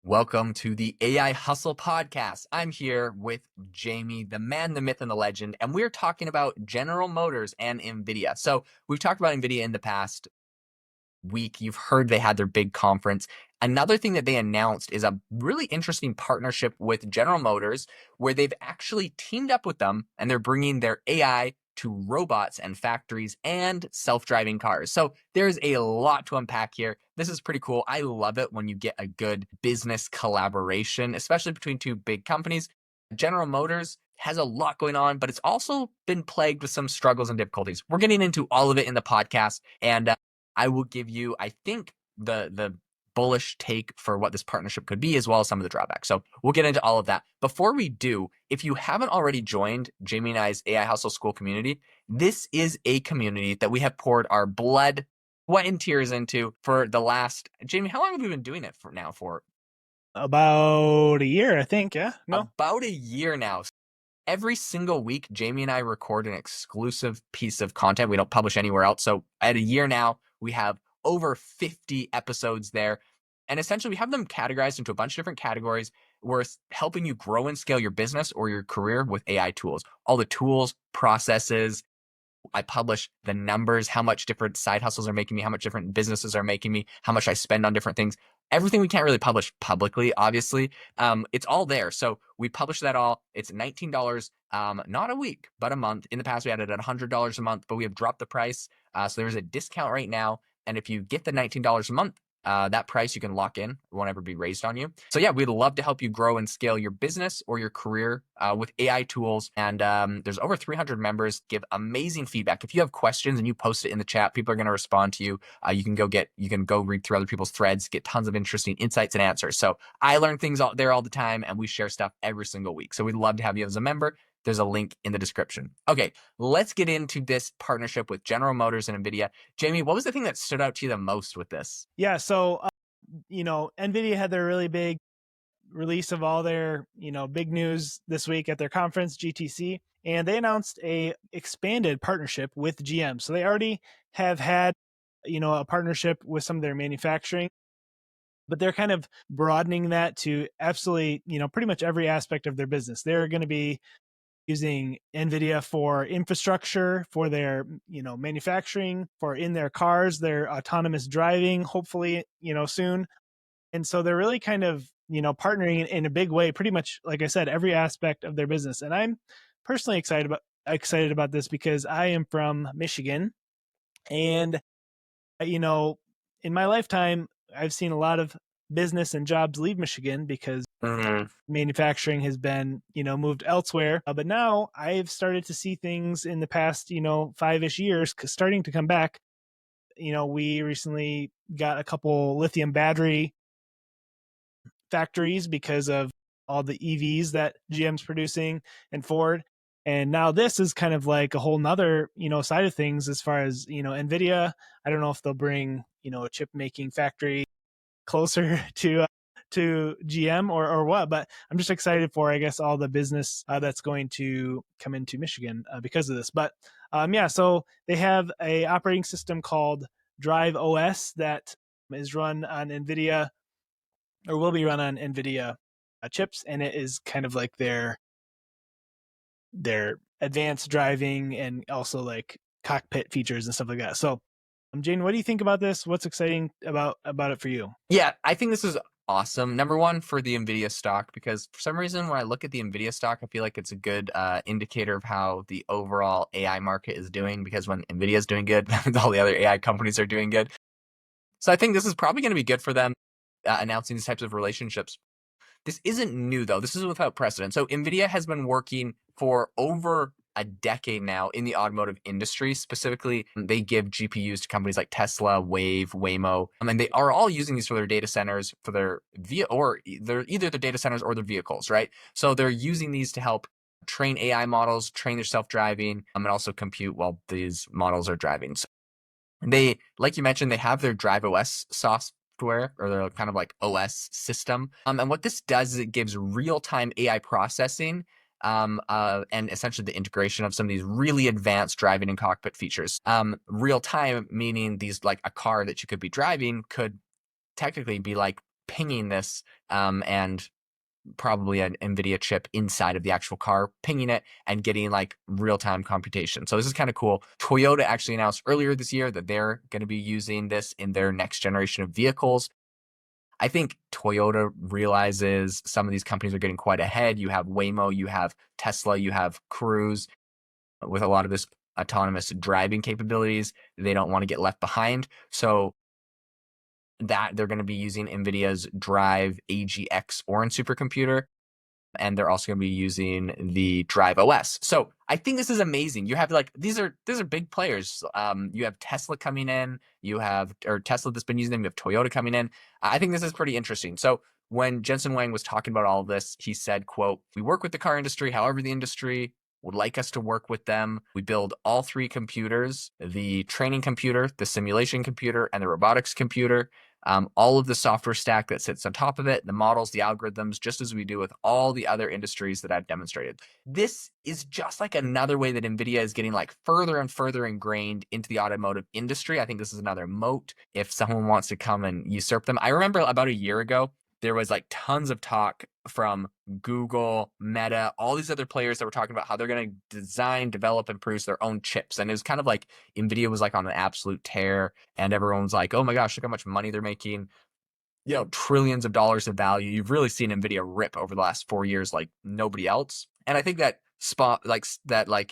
Welcome to the AI Hustle Podcast. I'm here with Jamie, the man, the myth, and the legend, and we're talking about General Motors and Nvidia. So we've talked about Nvidia in the past week. You've heard they had their big conference. Another thing that they announced is a really interesting partnership with General Motors, where they've actually teamed up with them and they're bringing their AI to robots and factories and self-driving cars. So there's a lot to unpack here. This is pretty cool. I love it when you get a good business collaboration, especially between two big companies. General Motors has a lot going on, but it's also been plagued with some struggles and difficulties. We're getting into all of it in the podcast, and I will give you, I think, the bullish take for what this partnership could be, as well as some of the drawbacks. So we'll get into all of that. Before we do, if you haven't already joined Jamie and I's AI Hustle School community, this is a community that we have poured our blood, sweat, and tears into for the last, Jamie, how long have we been doing it for now? For about a year, I think. Yeah. No. about a year now. Every single week, Jamie and I record an exclusive piece of content we don't publish anywhere else. So at a year now, we have over 50 episodes there. And essentially, we have them categorized into a bunch of different categories. We're helping you grow and scale your business or your career with AI tools. All the tools, processes. I publish the numbers, how much different side hustles are making me, how much different businesses are making me, how much I spend on different things. Everything we can't really publish publicly, obviously. It's all there. So we publish that all. It's $19, not a week, but a month. In the past, we had it at $100 a month, but we have dropped the price. So there's a discount right now. And if you get the $19 a month, that price you can lock in. It won't ever be raised on you. So yeah, we'd love to help you grow and scale your business or your career with AI tools. And there's over 300 members, give amazing feedback. If you have questions and you post it in the chat, people are going to respond to you. You can go read through other people's threads, get tons of interesting insights and answers. So I learn things out there all the time, and we share stuff every single week. So we'd love to have you as a member. There's a link in the description. Okay, let's get into this partnership with General Motors and Nvidia. Jamie, what was the thing that stood out to you the most with this? Yeah. So, Nvidia had their really big release of all their, big news this week at their conference, GTC, and they announced a expanded partnership with GM. So they already have had, a partnership with some of their manufacturing, but they're kind of broadening that to absolutely, pretty much every aspect of their business. They're going to be using Nvidia for infrastructure, for their, manufacturing, for in their cars, their autonomous driving, hopefully, soon. And so they're really kind of, partnering in a big way, pretty much, like I said, every aspect of their business. And I'm personally excited about this because I am from Michigan. And, in my lifetime, I've seen a lot of business and jobs leave Michigan because manufacturing has been, moved elsewhere. But now I've started to see things in the past, 5-ish years starting to come back. We recently got a couple lithium battery factories because of all the EVs that GM's producing and Ford. And now this is kind of like a whole nother, side of things as far as, Nvidia. I don't know if they'll bring, a chip making factory closer to GM or what, but I'm just excited for, I guess, all the business that's going to come into Michigan because of this. But so they have a operating system called Drive OS that is run on Nvidia, or will be run on Nvidia chips, and it is kind of like their advanced driving and also like cockpit features and stuff like that. So Jane, what do you think about this? What's exciting about it for you? Yeah, I think this is awesome. Number one, for the Nvidia stock, because for some reason when I look at the Nvidia stock, I feel like it's a good indicator of how the overall AI market is doing, because when Nvidia is doing good, all the other AI companies are doing good. So I think this is probably going to be good for them announcing these types of relationships. This isn't new, though. This is without precedent. So Nvidia has been working for over a decade now in the automotive industry. Specifically, they give GPUs to companies like Tesla, Waymo, and they are all using these for their data centers, for their either their data centers or their vehicles, right? So they're using these to help train AI models, train their self-driving, and also compute while these models are driving. So they, like you mentioned, they have their Drive OS software, or their kind of like OS system. And what this does is it gives real-time AI processing and essentially the integration of some of these really advanced driving and cockpit features. Real time meaning these, like a car that you could be driving could technically be like pinging this and probably an Nvidia chip inside of the actual car, pinging it and getting like real-time computation. So this is kind of cool. Toyota actually announced earlier this year that they're going to be using this in their next generation of vehicles. I think Toyota realizes some of these companies are getting quite ahead. You have Waymo, you have Tesla, you have Cruise with a lot of this autonomous driving capabilities. They don't want to get left behind. So that they're going to be using NVIDIA's Drive AGX Orin supercomputer, and they're also going to be using the Drive OS. So I think this is amazing. You have like these are big players. You have Tesla coming in. You have Tesla that's been using them. You have Toyota coming in. I think this is pretty interesting. So when Jensen Huang was talking about all of this, he said, "quote We work with the car industry, however the industry would like us to work with them. We build all three computers: the training computer, the simulation computer, and the robotics computer." All of the software stack that sits on top of it, the models, the algorithms, just as we do with all the other industries that I've demonstrated. This is just like another way that NVIDIA is getting like further and further ingrained into the automotive industry. I think this is another moat if someone wants to come and usurp them. I remember about a year ago, there was like tons of talk from Google, Meta, all these other players that were talking about how they're going to design, develop, and produce their own chips. And it was kind of like NVIDIA was like on an absolute tear, and everyone's like, oh my gosh, look how much money they're making. Trillions of dollars of value. You've really seen NVIDIA rip over the last 4 years like nobody else. And I think that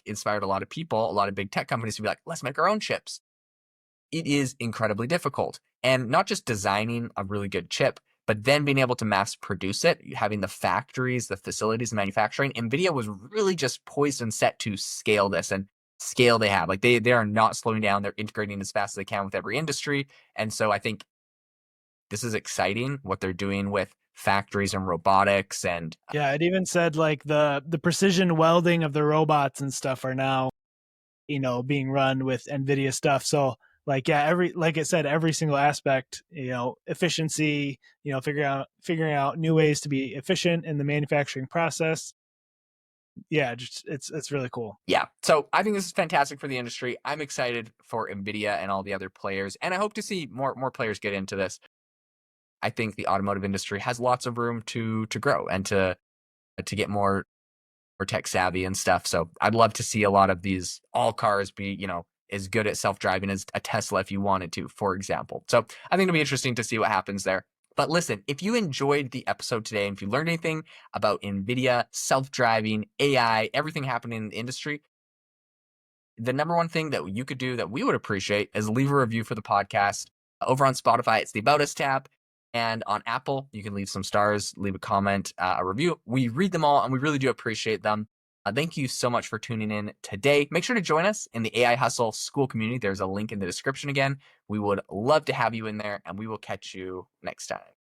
inspired a lot of people, a lot of big tech companies to be like, let's make our own chips. It is incredibly difficult. And not just designing a really good chip, but then being able to mass produce it, having the factories, the facilities, the manufacturing. NVIDIA was really just poised and set to scale this, and scale they have. Like they are not slowing down. They're integrating as fast as they can with every industry. And so I think this is exciting what they're doing with factories and robotics. And Yeah, it even said like the precision welding of the robots and stuff are now, being run with NVIDIA stuff. So like, yeah, like it said, every single aspect, efficiency, figuring out new ways to be efficient in the manufacturing process. Yeah, just it's really cool. Yeah. So I think this is fantastic for the industry. I'm excited for NVIDIA and all the other players, and I hope to see more players get into this. I think the automotive industry has lots of room to grow and to get more tech savvy and stuff. So I'd love to see a lot of these all cars be, as good at self-driving as a Tesla if you wanted to, for example. So I think it'll be interesting to see what happens there. But listen, if you enjoyed the episode today and if you learned anything about NVIDIA, self-driving, AI, everything happening in the industry, the number one thing that you could do that we would appreciate is leave a review for the podcast. Over on Spotify, it's the About Us tab. And on Apple, you can leave some stars, leave a comment, a review. We read them all, and we really do appreciate them. Thank you so much for tuning in today. Make sure to join us in the AI Hustle School community. There's a link in the description again. We would love to have you in there, and we will catch you next time.